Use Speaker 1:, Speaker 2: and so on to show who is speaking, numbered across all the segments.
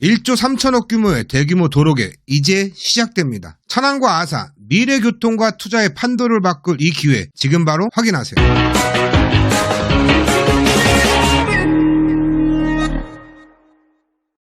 Speaker 1: 1조 3천억 규모의 대규모 도로계 이제 시작됩니다. 천안과 아산, 미래교통과 투자의 판도를 바꿀 이 기회 지금 바로 확인하세요.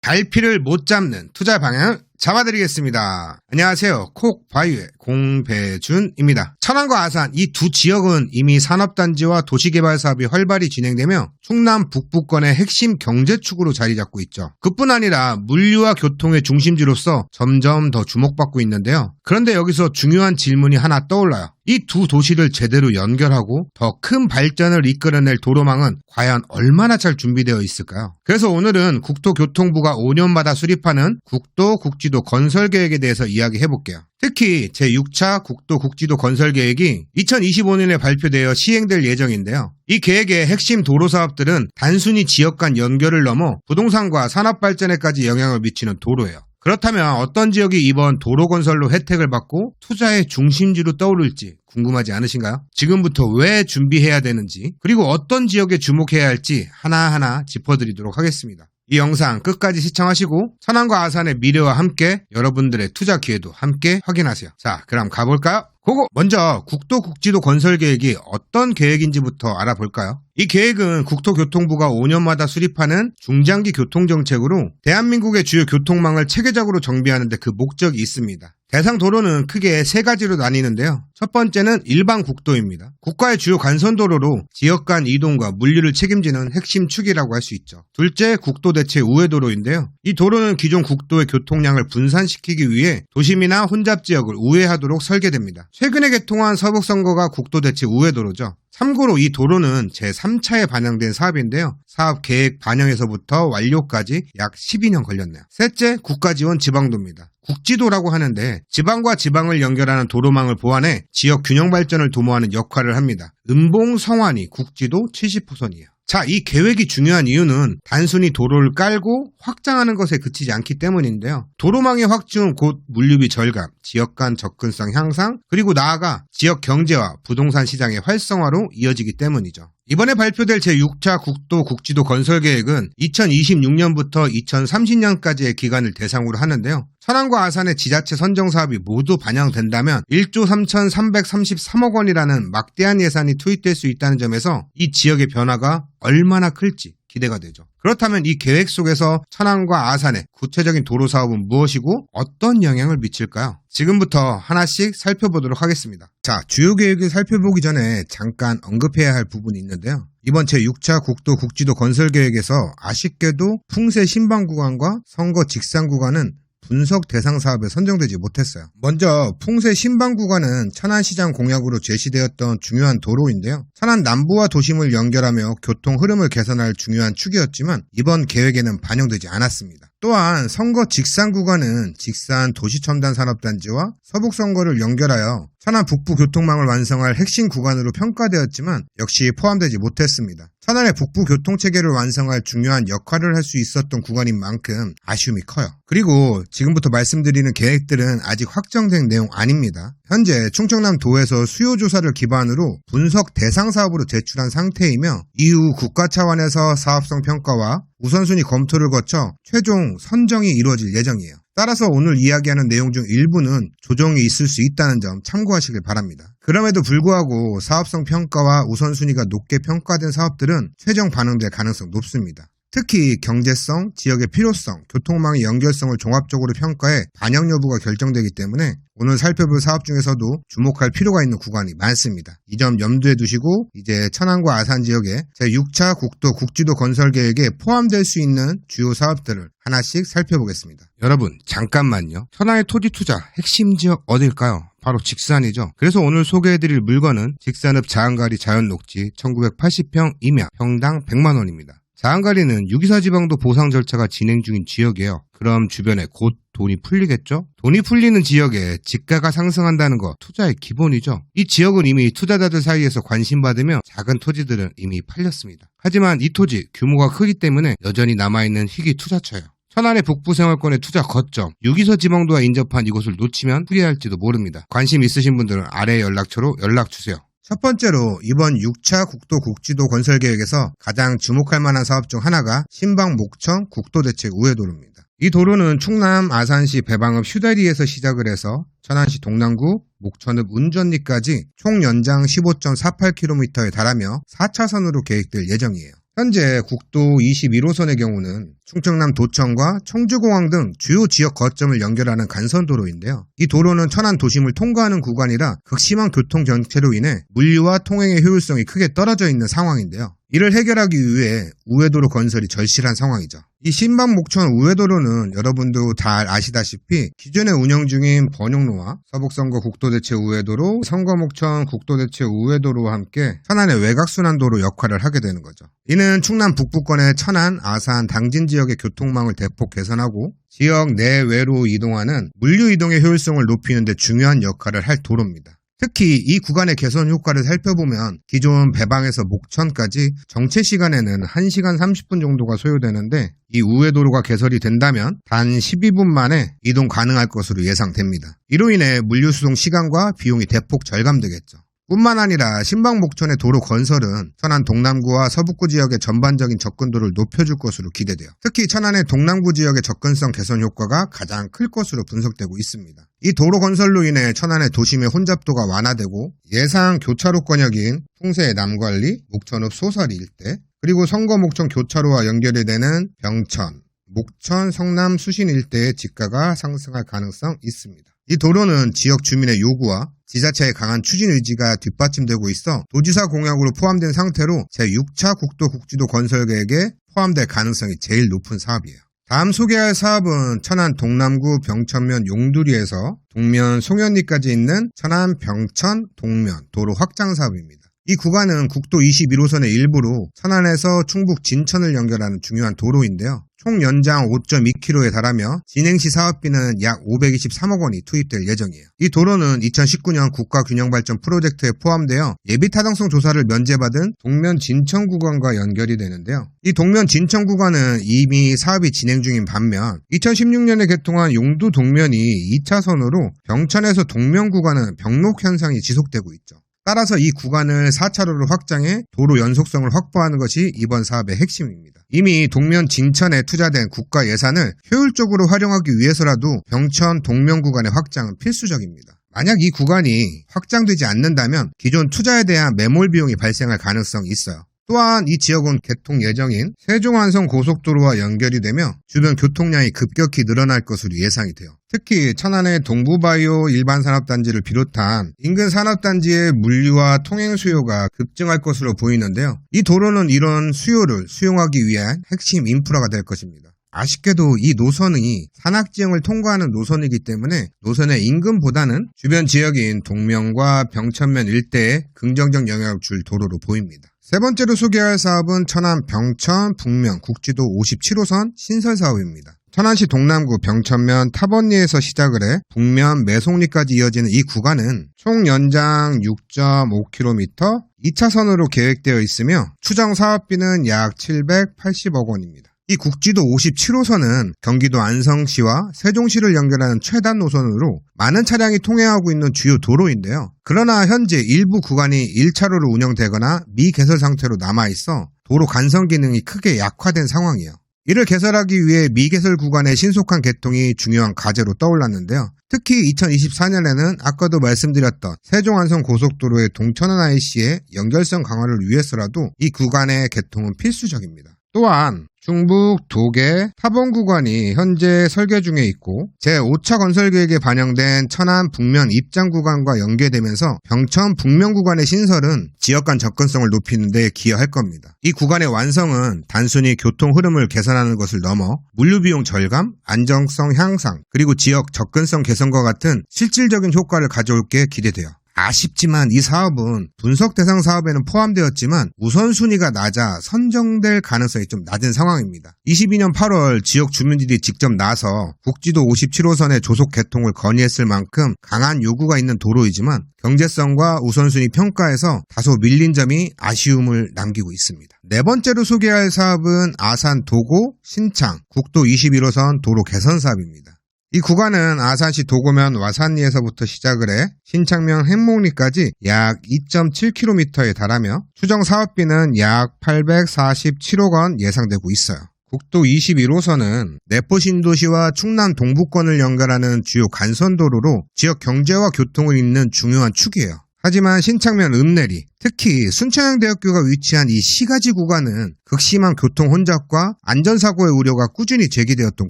Speaker 1: 갈피를 못 잡는 투자 방향을 잡아드리겠습니다. 안녕하세요. 콕바이오의 공배준입니다. 천안과 아산 이 두 지역은 이미 산업단지와 도시개발 사업이 활발히 진행되며 충남 북부권의 핵심 경제축으로 자리 잡고 있죠. 그뿐 아니라 물류와 교통의 중심지로서 점점 더 주목받고 있는데요. 그런데 여기서 중요한 질문이 하나 떠올라요. 이 두 도시를 제대로 연결하고 더 큰 발전을 이끌어낼 도로망은 과연 얼마나 잘 준비되어 있을까요? 그래서 오늘은 국토교통부가 5년마다 수립하는 국도-국지도 건설계획에 대해서 이야기해볼게요. 특히 제6차 국도-국지도 건설계획이 2025년에 발표되어 시행될 예정인데요. 이 계획의 핵심 도로사업들은 단순히 지역 간 연결을 넘어 부동산과 산업발전에까지 영향을 미치는 도로예요. 그렇다면 어떤 지역이 이번 도로 건설로 혜택을 받고 투자의 중심지로 떠오를지 궁금하지 않으신가요? 지금부터 왜 준비해야 되는지 그리고 어떤 지역에 주목해야 할지 하나하나 짚어드리도록 하겠습니다. 이 영상 끝까지 시청하시고 천안과 아산의 미래와 함께 여러분들의 투자 기회도 함께 확인하세요. 자, 그럼 가볼까요? 고고! 먼저 국도국지도 건설계획이 어떤 계획인지부터 알아볼까요? 이 계획은 국토교통부가 5년마다 수립하는 중장기 교통정책으로 대한민국의 주요 교통망을 체계적으로 정비하는 데 그 목적이 있습니다. 대상 도로는 크게 세 가지로 나뉘는데요. 첫 번째는 일반 국도입니다. 국가의 주요 간선도로로 지역 간 이동과 물류를 책임지는 핵심 축이라고 할 수 있죠. 둘째, 국도 대체 우회도로인데요. 이 도로는 기존 국도의 교통량을 분산시키기 위해 도심이나 혼잡 지역을 우회하도록 설계됩니다. 최근에 개통한 서북선거가 국도 대체 우회도로죠. 참고로 이 도로는 제3차에 반영된 사업인데요. 사업 계획 반영에서부터 완료까지 약 12년 걸렸네요. 셋째, 국가지원 지방도입니다. 국지도라고 하는데 지방과 지방을 연결하는 도로망을 보완해 지역 균형 발전을 도모하는 역할을 합니다. 음봉 성완이 국지도 70호선이에요. 자, 이 계획이 중요한 이유는 단순히 도로를 깔고 확장하는 것에 그치지 않기 때문인데요. 도로망의 확충은 곧 물류비 절감, 지역 간 접근성 향상, 그리고 나아가 지역 경제와 부동산 시장의 활성화로 이어지기 때문이죠. 이번에 발표될 제6차 국도-국지도 건설계획은 2026년부터 2030년까지의 기간을 대상으로 하는데요. 천안과 아산의 지자체 선정사업이 모두 반영된다면 1조 3,333억 원이라는 막대한 예산이 투입될 수 있다는 점에서 이 지역의 변화가 얼마나 클지 기대가 되죠. 그렇다면 이 계획 속에서 천안과 아산의 구체적인 도로 사업은 무엇이고 어떤 영향을 미칠까요? 지금부터 하나씩 살펴보도록 하겠습니다. 자, 주요 계획을 살펴보기 전에 잠깐 언급해야 할 부분이 있는데요. 이번 제6차 국도-국지도 건설계획에서 아쉽게도 풍세 신방 구간과 선거 직산 구간은 분석 대상 사업에 선정되지 못했어요. 먼저 풍세 신방 구간은 천안시장 공약으로 제시되었던 중요한 도로인데요. 천안 남부와 도심을 연결하며 교통 흐름을 개선할 중요한 축이었지만 이번 계획에는 반영되지 않았습니다. 또한 선거 직산 구간은 직산 도시첨단 산업단지와 서북선거를 연결하여 천안 북부 교통망을 완성할 핵심 구간으로 평가되었지만 역시 포함되지 못했습니다. 천안의 북부 교통체계를 완성할 중요한 역할을 할 수 있었던 구간인 만큼 아쉬움이 커요. 그리고 지금부터 말씀드리는 계획들은 아직 확정된 내용 아닙니다. 현재 충청남도에서 수요조사를 기반으로 분석 대상 사업으로 제출한 상태이며 이후 국가 차원에서 사업성 평가와 우선순위 검토를 거쳐 최종 선정이 이루어질 예정이에요. 따라서 오늘 이야기하는 내용 중 일부는 조정이 있을 수 있다는 점 참고하시길 바랍니다. 그럼에도 불구하고 사업성 평가와 우선순위가 높게 평가된 사업들은 최종 반영될 가능성이 높습니다. 특히 경제성, 지역의 필요성, 교통망의 연결성을 종합적으로 평가해 반영 여부가 결정되기 때문에 오늘 살펴볼 사업 중에서도 주목할 필요가 있는 구간이 많습니다. 이 점 염두에 두시고 이제 천안과 아산 지역의 제6차 국도-국지도 건설 계획에 포함될 수 있는 주요 사업들을 하나씩 살펴보겠습니다. 여러분 잠깐만요. 천안의 토지 투자 핵심 지역 어딜까요? 바로 직산이죠. 그래서 오늘 소개해드릴 물건은 직산읍 자한가리 자연녹지 1980평 임야 평당 100만원입니다. 자한가리는 유기사 지방도 보상 절차가 진행 중인 지역이에요. 그럼 주변에 곧 돈이 풀리겠죠? 돈이 풀리는 지역에 지가가 상승한다는 거 투자의 기본이죠. 이 지역은 이미 투자자들 사이에서 관심받으며 작은 토지들은 이미 팔렸습니다. 하지만 이 토지 규모가 크기 때문에 여전히 남아있는 희귀 투자처예요. 천안의 북부 생활권의 투자 거점, 유기서 지방도와 인접한 이곳을 놓치면 후회할지도 모릅니다. 관심 있으신 분들은 아래 연락처로 연락주세요. 첫 번째로 이번 6차 국도-국지도 건설계획에서 가장 주목할 만한 사업 중 하나가 신방 목청 국도대책 우회도로입니다. 이 도로는 충남 아산시 배방읍 휴대리에서 시작을 해서 천안시 동남구 목천읍 운전리까지 총 연장 15.48km에 달하며 4차선으로 계획될 예정이에요. 현재 국도 21호선의 경우는 충청남 도청과 청주공항 등 주요 지역 거점을 연결하는 간선도로인데요. 이 도로는 천안 도심을 통과하는 구간이라 극심한 교통 정체로 인해 물류와 통행의 효율성이 크게 떨어져 있는 상황인데요. 이를 해결하기 위해 우회도로 건설이 절실한 상황이죠. 이 신박 목천 우회도로는 여러분도 잘 아시다시피 기존에 운영 중인 번용로와 서북선거 국도대체 우회도로, 선거목천 국도대체 우회도로와 함께 천안의 외곽순환도로 역할을 하게 되는 거죠. 이는 충남 북부권의 천안, 아산, 당진 지역의 교통망을 대폭 개선하고 지역 내외로 이동하는 물류 이동의 효율성을 높이는 데 중요한 역할을 할 도로입니다. 특히 이 구간의 개선 효과를 살펴보면 기존 배방에서 목천까지 정체 시간에는 1시간 30분 정도가 소요되는데 이 우회도로가 개설이 된다면 단 12분 만에 이동 가능할 것으로 예상됩니다. 이로 인해 물류 수송 시간과 비용이 대폭 절감되겠죠. 뿐만 아니라 신박 목천의 도로 건설은 천안 동남구와 서북구 지역의 전반적인 접근도를 높여줄 것으로 기대돼요. 특히 천안의 동남구 지역의 접근성 개선 효과가 가장 클 것으로 분석되고 있습니다. 이 도로 건설로 인해 천안의 도심의 혼잡도가 완화되고 예상 교차로 권역인 풍세의 남관리, 목천읍 소설이 일대, 그리고 선거 목천 교차로와 연결이 되는 병천, 목천, 성남, 수신 일대의 지가가 상승할 가능성이 있습니다. 이 도로는 지역 주민의 요구와 지자체의 강한 추진 의지가 뒷받침되고 있어 도지사 공약으로 포함된 상태로 제6차 국도 국지도 건설 계획에 포함될 가능성이 제일 높은 사업이에요. 다음 소개할 사업은 천안 동남구 병천면 용두리에서 동면 송현리까지 있는 천안 병천 동면 도로 확장 사업입니다. 이 구간은 국도 21호선의 일부로 천안에서 충북 진천을 연결하는 중요한 도로인데요. 총 연장 5.2km에 달하며 진행시 사업비는 약 523억 원이 투입될 예정이에요. 이 도로는 2019년 국가균형발전 프로젝트에 포함되어 예비타당성 조사를 면제받은 동면 진천 구간과 연결이 되는데요. 이 동면 진천 구간은 이미 사업이 진행 중인 반면 2016년에 개통한 용두 동면이 2차선으로 병천에서 동면 구간은 병록 현상이 지속되고 있죠. 따라서 이 구간을 4차로로 확장해 도로 연속성을 확보하는 것이 이번 사업의 핵심입니다. 이미 동면 진천에 투자된 국가 예산을 효율적으로 활용하기 위해서라도 병천 동면 구간의 확장은 필수적입니다. 만약 이 구간이 확장되지 않는다면 기존 투자에 대한 매몰 비용이 발생할 가능성이 있어요. 또한 이 지역은 개통 예정인 세종완성 고속도로와 연결이 되며 주변 교통량이 급격히 늘어날 것으로 예상이 돼요. 특히 천안의 동부바이오 일반산업단지를 비롯한 인근 산업단지의 물류와 통행 수요가 급증할 것으로 보이는데요. 이 도로는 이런 수요를 수용하기 위한 핵심 인프라가 될 것입니다. 아쉽게도 이 노선이 산악지형을 통과하는 노선이기 때문에 노선의 인근보다는 주변 지역인 동면과 병천면 일대에 긍정적 영향을 줄 도로로 보입니다. 세 번째로 소개할 사업은 천안 병천 북면 국지도 57호선 신설 사업입니다. 천안시 동남구 병천면 탑원리에서 시작을 해 북면 매송리까지 이어지는 이 구간은 총 연장 6.5km 2차선으로 계획되어 있으며 추정 사업비는 약 780억 원입니다. 이 국지도 57호선은 경기도 안성시와 세종시를 연결하는 최단 노선으로 많은 차량이 통행하고 있는 주요 도로인데요. 그러나 현재 일부 구간이 1차로로 운영되거나 미개설 상태로 남아있어 도로 간선 기능이 크게 약화된 상황이에요. 이를 개설하기 위해 미개설 구간의 신속한 개통이 중요한 과제로 떠올랐는데요. 특히 2024년에는 아까도 말씀드렸던 세종안성 고속도로의 동천원 IC의 연결성 강화를 위해서라도 이 구간의 개통은 필수적입니다. 또한 중북 도계 탑원 구간이 현재 설계 중에 있고 제5차 건설 계획에 반영된 천안 북면 입장 구간과 연계되면서 병천 북면 구간의 신설은 지역 간 접근성을 높이는 데 기여할 겁니다. 이 구간의 완성은 단순히 교통 흐름을 개선하는 것을 넘어 물류 비용 절감, 안정성 향상, 그리고 지역 접근성 개선과 같은 실질적인 효과를 가져올 게 기대돼요. 아쉽지만 이 사업은 분석 대상 사업에는 포함되었지만 우선순위가 낮아 선정될 가능성이 좀 낮은 상황입니다. 22년 8월 지역 주민들이 직접 나서 국지도 57호선의 조속 개통을 건의했을 만큼 강한 요구가 있는 도로이지만 경제성과 우선순위 평가에서 다소 밀린 점이 아쉬움을 남기고 있습니다. 네 번째로 소개할 사업은 아산 도고 신창 국도 21호선 도로 개선 사업입니다. 이 구간은 아산시 도고면 와산리에서부터 시작을 해 신창면 행목리까지 약 2.7km에 달하며 추정 사업비는 약 847억 원 예상되고 있어요. 국도 21호선은 내포 신도시와 충남 동부권을 연결하는 주요 간선도로로 지역 경제와 교통을 잇는 중요한 축이에요. 하지만 신창면 읍내리, 특히 순천향대학교가 위치한 이 시가지 구간은 극심한 교통 혼잡과 안전사고의 우려가 꾸준히 제기되었던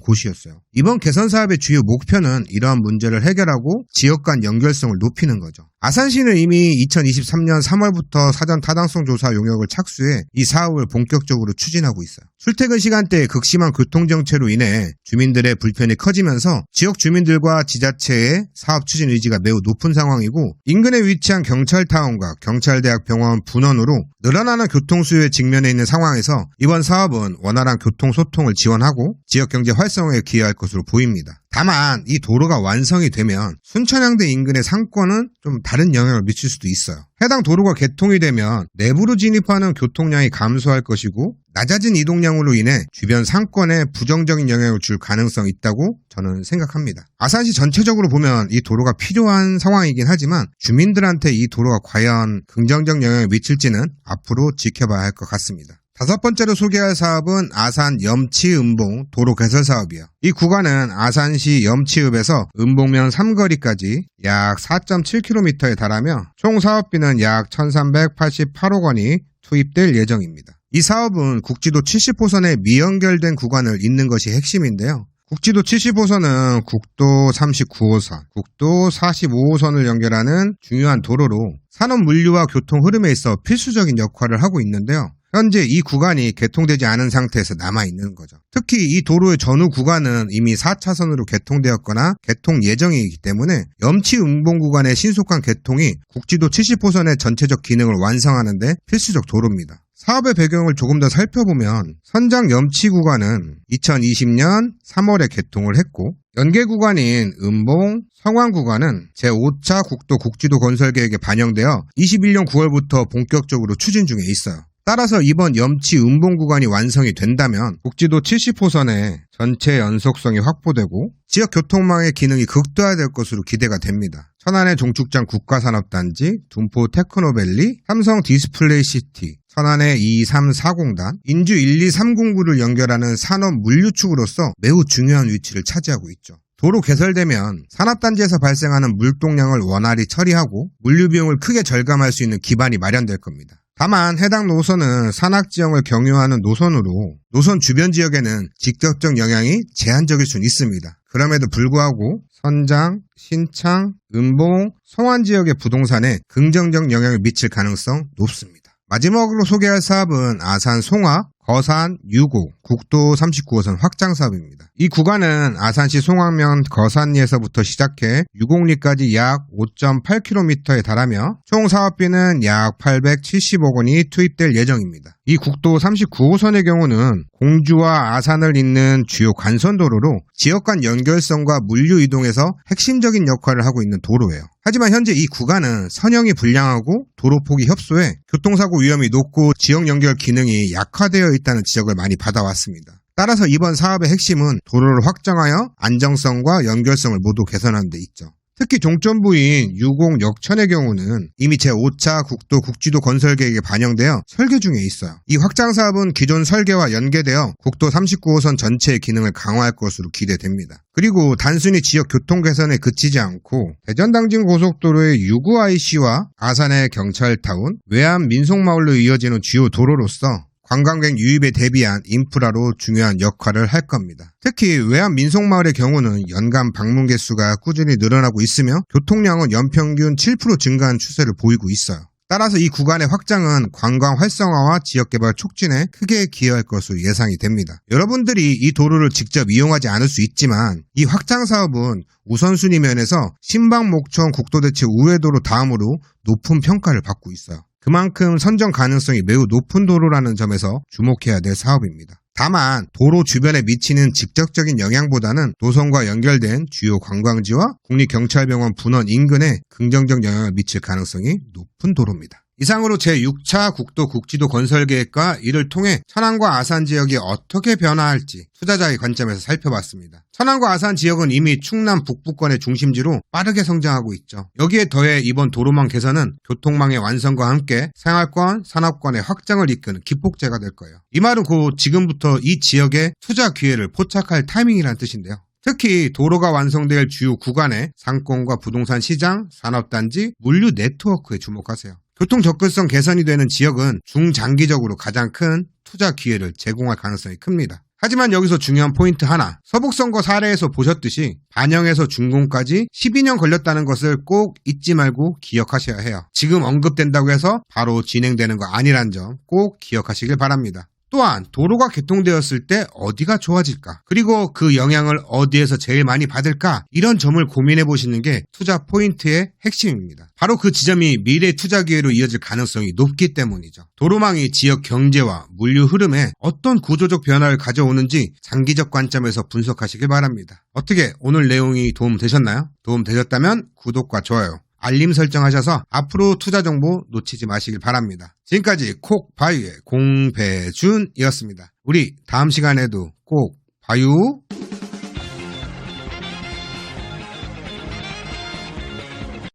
Speaker 1: 곳이었어요. 이번 개선 사업의 주요 목표는 이러한 문제를 해결하고 지역 간 연결성을 높이는 거죠. 아산시는 이미 2023년 3월부터 사전 타당성 조사 용역을 착수해 이 사업을 본격적으로 추진하고 있어요. 출퇴근 시간대의 극심한 교통정체로 인해 주민들의 불편이 커지면서 지역 주민들과 지자체의 사업 추진 의지가 매우 높은 상황이고, 인근에 위치한 경찰타운과 경찰대학 병원 분원으로 늘어나는 교통수요에 직면해 있는 상황에서 이번 사업은 원활한 교통소통을 지원하고 지역경제 활성화에 기여할 것으로 보입니다. 다만 이 도로가 완성이 되면 순천향대 인근의 상권은 좀 다른 영향을 미칠 수도 있어요. 해당 도로가 개통이 되면 내부로 진입하는 교통량이 감소할 것이고, 낮아진 이동량으로 인해 주변 상권에 부정적인 영향을 줄 가능성이 있다고 저는 생각합니다. 아산시 전체적으로 보면 이 도로가 필요한 상황이긴 하지만 주민들한테 이 도로가 과연 긍정적 영향을 미칠지는 앞으로 지켜봐야 할 것 같습니다. 다섯 번째로 소개할 사업은 아산 염치은봉 도로 개설 사업이에요. 이 구간은 아산시 염치읍에서 은봉면 삼거리까지 약 4.7km에 달하며 총 사업비는 약 1388억 원이 투입될 예정입니다. 이 사업은 국지도 70호선에 미연결된 구간을 잇는 것이 핵심인데요. 국지도 70호선은 국도 39호선, 국도 45호선을 연결하는 중요한 도로로 산업 물류와 교통 흐름에 있어 필수적인 역할을 하고 있는데요. 현재 이 구간이 개통되지 않은 상태에서 남아있는 거죠. 특히 이 도로의 전후 구간은 이미 4차선으로 개통되었거나 개통 예정이기 때문에 염치은봉 구간의 신속한 개통이 국지도 70호선의 전체적 기능을 완성하는 데 필수적 도로입니다. 사업의 배경을 조금 더 살펴보면 선장 염치 구간은 2020년 3월에 개통을 했고, 연계 구간인 은봉, 성안 구간은 제5차 국도 국지도 건설 계획에 반영되어 21년 9월부터 본격적으로 추진 중에 있어요. 따라서 이번 염치 은봉 구간이 완성이 된다면 국지도 70호선의 전체 연속성이 확보되고 지역 교통망의 기능이 극대화될 것으로 기대가 됩니다. 천안의 종축장 국가산업단지, 둔포 테크노밸리, 삼성 디스플레이시티, 천안의 2340단, 인주 12309를 연결하는 산업 물류축으로서 매우 중요한 위치를 차지하고 있죠. 도로 개설되면 산업단지에서 발생하는 물동량을 원활히 처리하고 물류 비용을 크게 절감할 수 있는 기반이 마련될 겁니다. 다만 해당 노선은 산악지형을 경유하는 노선으로 노선 주변 지역에는 직접적 영향이 제한적일 수는 있습니다. 그럼에도 불구하고 선장, 신창, 은봉, 성안 지역의 부동산에 긍정적 영향을 미칠 가능성 높습니다. 마지막으로 소개할 사업은 아산 송화, 거산, 유고, 국도 39호선 확장 사업입니다. 이 구간은 아산시 송악면 거산리에서부터 시작해 유곡리까지 약 5.8km에 달하며 총 사업비는 약 870억 원이 투입될 예정입니다. 이 국도 39호선의 경우는 공주와 아산을 잇는 주요 간선도로로 지역 간 연결성과 물류 이동에서 핵심적인 역할을 하고 있는 도로예요. 하지만 현재 이 구간은 선형이 불량하고 도로폭이 협소해 교통사고 위험이 높고 지역 연결 기능이 약화되어 있다는 지적을 많이 받아왔습니다. 따라서 이번 사업의 핵심은 도로를 확장하여 안정성과 연결성을 모두 개선하는 데 있죠. 특히 종점부인 유곡 역천의 경우는 이미 제5차 국도 국지도 건설 계획에 반영되어 설계 중에 있어요. 이 확장 사업은 기존 설계와 연계되어 국도 39호선 전체의 기능을 강화할 것으로 기대됩니다. 그리고 단순히 지역 교통 개선에 그치지 않고 대전 당진 고속도로의 유구 IC와 아산의 경찰타운, 외암 민속마을로 이어지는 주요 도로로서 관광객 유입에 대비한 인프라로 중요한 역할을 할 겁니다. 특히 외암 민속마을의 경우는 연간 방문 개수가 꾸준히 늘어나고 있으며 교통량은 연평균 7% 증가한 추세를 보이고 있어요. 따라서 이 구간의 확장은 관광 활성화와 지역개발 촉진에 크게 기여할 것으로 예상이 됩니다. 여러분들이 이 도로를 직접 이용하지 않을 수 있지만 이 확장 사업은 우선순위 면에서 신박 목천 국도대체 우회도로 다음으로 높은 평가를 받고 있어요. 그만큼 선정 가능성이 매우 높은 도로라는 점에서 주목해야 될 사업입니다. 다만 도로 주변에 미치는 직접적인 영향보다는 노선과 연결된 주요 관광지와 국립경찰병원 분원 인근에 긍정적 영향을 미칠 가능성이 높은 도로입니다. 이상으로 제6차 국도 국지도 건설 계획과 이를 통해 천안과 아산 지역이 어떻게 변화할지 투자자의 관점에서 살펴봤습니다. 천안과 아산 지역은 이미 충남 북부권의 중심지로 빠르게 성장하고 있죠. 여기에 더해 이번 도로망 개선은 교통망의 완성과 함께 생활권, 산업권의 확장을 이끄는 기폭제가 될 거예요. 이 말은 곧 지금부터 이 지역에 투자 기회를 포착할 타이밍이라는 뜻인데요. 특히 도로가 완성될 주요 구간의 상권과 부동산 시장, 산업단지, 물류 네트워크에 주목하세요. 교통 접근성 개선이 되는 지역은 중장기적으로 가장 큰 투자 기회를 제공할 가능성이 큽니다. 하지만 여기서 중요한 포인트 하나, 서북선거 사례에서 보셨듯이 반영에서 준공까지 12년 걸렸다는 것을 꼭 잊지 말고 기억하셔야 해요. 지금 언급된다고 해서 바로 진행되는 거 아니란 점 꼭 기억하시길 바랍니다. 또한 도로가 개통되었을 때 어디가 좋아질까? 그리고 그 영향을 어디에서 제일 많이 받을까? 이런 점을 고민해 보시는 게 투자 포인트의 핵심입니다. 바로 그 지점이 미래 투자 기회로 이어질 가능성이 높기 때문이죠. 도로망이 지역 경제와 물류 흐름에 어떤 구조적 변화를 가져오는지 장기적 관점에서 분석하시길 바랍니다. 어떻게 오늘 내용이 도움되셨나요? 도움되셨다면 구독과 좋아요, 알림 설정하셔서 앞으로 투자 정보 놓치지 마시길 바랍니다. 지금까지 콕바유의 공배준이었습니다. 우리 다음 시간에도 꼭 봐요.